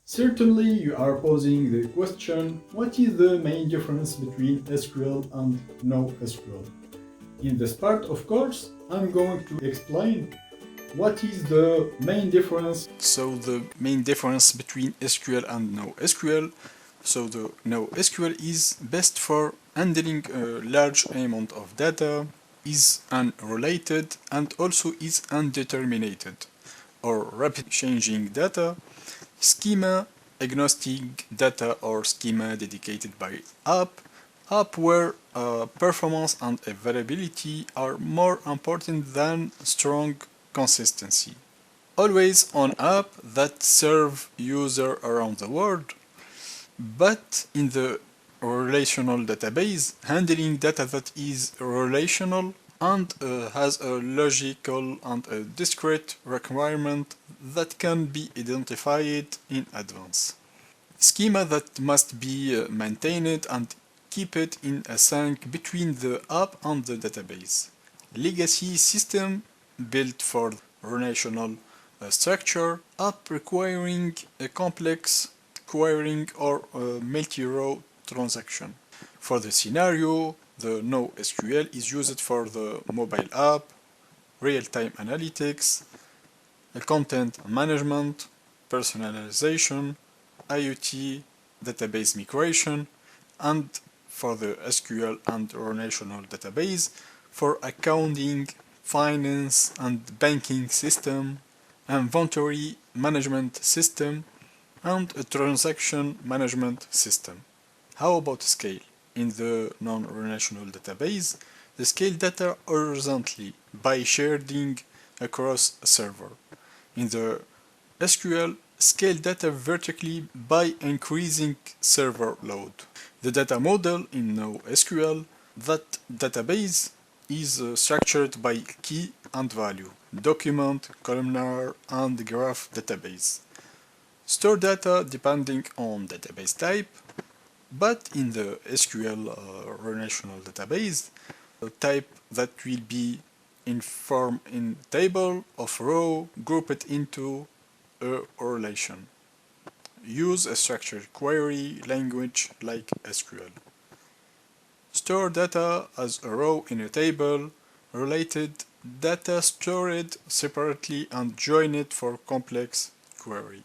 Certainly, you are posing the question, what is the main difference between SQL and NoSQL? In this part, of course, I'm going to explain what is the main difference. So the main difference between SQL and NoSQL. So the NoSQL is best for handling a large amount of data, is unrelated, and also is undetermined or rapid changing data, schema agnostic data or schema dedicated by app where performance and availability are more important than strong consistency. Always on app that serve user around the world, but in the relational database, handling data that is relational and has a logical and a discrete requirement that can be identified in advance. Schema that must be maintained and keep it in a sync between the app and the database. Legacy system built for relational structure, app requiring a complex querying or a multi-row transaction. For the scenario, the NoSQL is used for the mobile app, real-time analytics, content management, personalization, IoT, database migration, and for the SQL and relational database for accounting, finance and banking system, inventory management system, and a transaction management system. How about scale? In the non-relational database, the scale data horizontally by sharing across a server. In the SQL, scale data vertically by increasing server load. The data model in NoSQL, that database is structured by key and value, document, columnar, and graph database. Store data depending on database type, but in the SQL relational database, the type that will be informed in table of row grouped into a relation. Use a structured query language like SQL. Store data as a row in a table, related data stored separately and join it for complex query.